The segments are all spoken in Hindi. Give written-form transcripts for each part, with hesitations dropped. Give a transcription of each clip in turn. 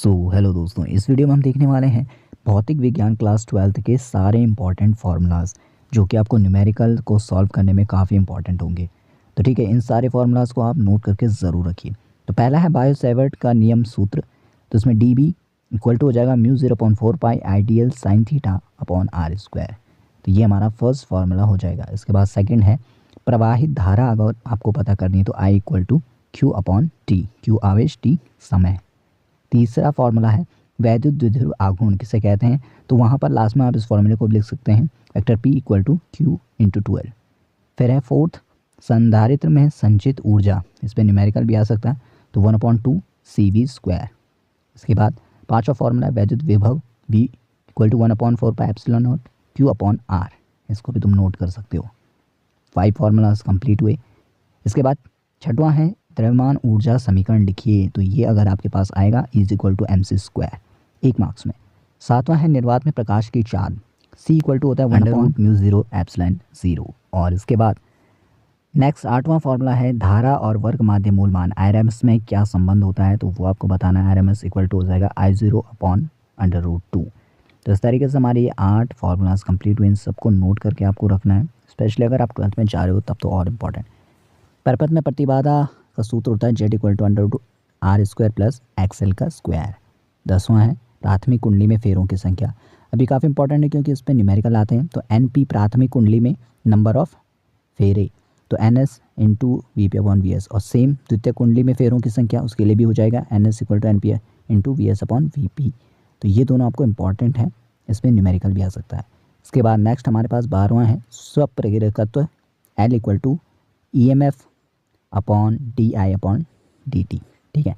हेलो दोस्तों, इस वीडियो में हम देखने वाले हैं भौतिक विज्ञान क्लास 12th के सारे इंपॉर्टेंट फार्मूलाज जो कि आपको न्यूमेरिकल को सॉल्व करने में काफ़ी इंपॉर्टेंट होंगे। तो ठीक है, इन सारे फार्मूलाज को आप नोट करके ज़रूर रखिए। तो पहला है बायो-सैवर्ट का नियम सूत्र। तो इसमें डी बी इक्वल टू हो जाएगा mu 0.4 pi I dl sine theta upon R square. तो ये हमारा फर्स्ट फार्मूला हो जाएगा। इसके बाद सेकेंड है प्रवाहित धारा अगर आपको पता करनी है तो I equal to Q upon T, Q आवेश टी समय। तीसरा फार्मूला है वैद्युत द्विध्रुव आघूर्ण किसे कहते हैं, तो वहाँ पर लास्ट में आप इस फॉर्मूले को लिख सकते हैं vector P equal to Q into 12। फिर है फोर्थ संधारित्र में संचित ऊर्जा, इस पर न्यूमेरिकल भी आ सकता है, तो 1/2 CV स्क्वायर। इसके बाद पांचवा फार्मूला है वैद्युत विभव V equal to 1/4 pi epsilon naught Q upon R, इसको भी तुम नोट कर सकते हो। 5 फार्मूलाज कंप्लीट हुए। इसके बाद छठवां है द्रव्यमान ऊर्जा समीकरण लिखिए, तो ये अगर आपके पास आएगा is equal to MC square, 1 marks में। सातवां है निर्वात में प्रकाश की चाल, C इक्वल टू होता है 1/μ0 एप्सिलॉन 0। और इसके बाद नेक्स्ट 8वां फार्मूला है धारा और वर्ग माध्य मूल मान RMS में क्या संबंध होता है, तो वो आपको बताना है। RMS इक्वल टू हो जाएगा I0 अपॉन √2। तो इस तरीके से हमारे ये 8 फार्मूलाज कंप्लीट हुए। इन सबको नोट करके आपको रखना है, स्पेशली अगर आप 12th में जा रहे हो तब तो और इम्पॉर्टेंट। परपथ में प्रतिबाधा का सूत्र होता है Z equal to √R square plus XL का स्क्वायर। 10वां है प्राथमिक कुंडली में फेरों की संख्या, अभी काफ़ी इंपॉर्टेंट है क्योंकि इस पर न्यूमेरिकल आते हैं। तो NP प्राथमिक कुंडली में नंबर ऑफ फेरे, तो NS into VP upon VS। और सेम द्वितीय कुंडली में फेरों की संख्या, उसके लिए भी हो जाएगा NS equal to NP into VS upon VP। तो ये दोनों आपको इंपॉर्टेंट है, इस पर न्यूमेरिकल भी आ सकता है। इसके बाद नेक्स्ट हमारे पास 12वां है स्वप्रेरकत्व L equal to EMF upon DI upon DT, ठीक है।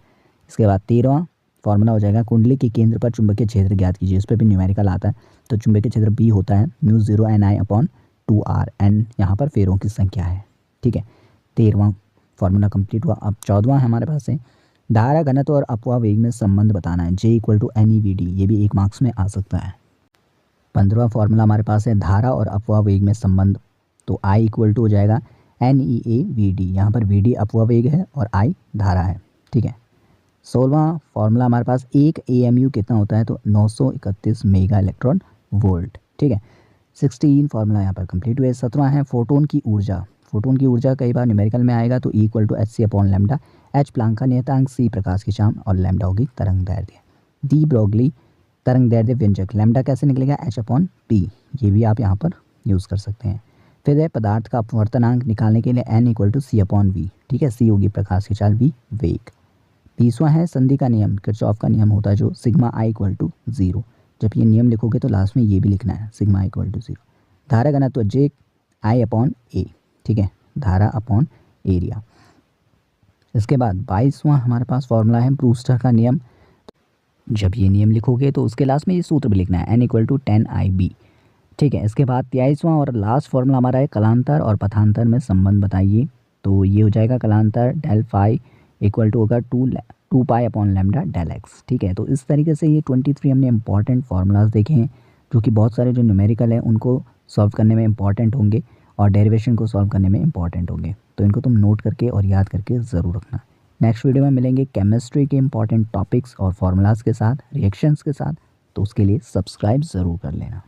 इसके बाद 13वां फार्मूला हो जाएगा कुंडली के केंद्र पर चुंबकीय क्षेत्र ज्ञात कीजिए, इस पर भी न्यूमेरिकल आता है। तो चुंबकीय क्षेत्र B होता है μ0 NI अपॉन 2R, N यहाँ पर फेरों की संख्या है, ठीक है। 13वां फार्मूला कंप्लीट हुआ। अब 14वां हमारे पास है धारा घनत्व और अपवाह वेग में संबंध बताना है, J इक्वल टू NEVD, ये भी 1 मार्क्स में आ सकता है। 15वां फार्मूला हमारे पास है धारा और अपवाह वेग में संबंध, तो I इक्वल टू हो जाएगा NEAVD, यहाँ पर VD अपवाह वेग है और I धारा है, ठीक है। 16वां फार्मूला हमारे पास 1 AMU कितना होता है, तो 931 मेगा इलेक्ट्रॉन वोल्ट, ठीक है। 16 फार्मूला यहाँ पर कंप्लीट हुए। 17वां है फोटोन की ऊर्जा। फोटोन की ऊर्जा कई बार न्यूमेरिकल में आएगा, तो E equal to HC upon lambda, H Planck का नियतांक, C प्रकाश की चाल और लैम्डा होगी तरंग दैर्ध्य। डी ब्रोगली तरंग दैर्ध्य व्यंजक, लैम्डा कैसे निकलेगा H अपॉन P, ये भी आप यहाँ पर यूज़ कर सकते हैं। फिर है पदार्थ का अपवर्तनांक निकालने के लिए N equal to C upon V, ठीक है। C होगी प्रकाश की चाल, V वेग। 20वां है संधि का नियम, किरचॉफ का नियम होता है जो सिग्मा I इक्वल टू 0। जब ये नियम लिखोगे तो लास्ट में ये भी लिखना है, सिग्मा I इक्वल टू 0। धारा घनत्व J I अपॉन A, ठीक है, धारा अपॉन एरिया। इसके बाद 22वां हमारे पास फॉर्मूला है ब्रूस्टर का नियम। जब ये नियम लिखोगे तो उसके लास्ट में ये सूत्र भी लिखना है, N इक्वल टू 10IB, ठीक है। इसके बाद 23वां और लास्ट फार्मूला हमारा है कलांतर और पथांतर में संबंध बताइए, तो ये हो जाएगा कलांतर डेल फाई इक्वल टू होगा 2 pi upon lambda del x, ठीक है। तो इस तरीके से ये 23 हमने इंपॉर्टेंट फार्मूलाज देखे हैं जो कि बहुत सारे जो न्यूमेरिकल हैं उनको सॉल्व करने में इंपॉर्टेंट होंगे और डेरिवेशन को सॉल्व करने में इंपॉर्टेंट होंगे। तो इनको तुम नोट करके और याद करके ज़रूर रखना। नेक्स्ट वीडियो में मिलेंगे केमिस्ट्री के इंपॉर्टेंट टॉपिक्स और फार्मूलाज के साथ, रिएक्शंस के साथ, तो उसके लिए सब्सक्राइब ज़रूर कर लेना।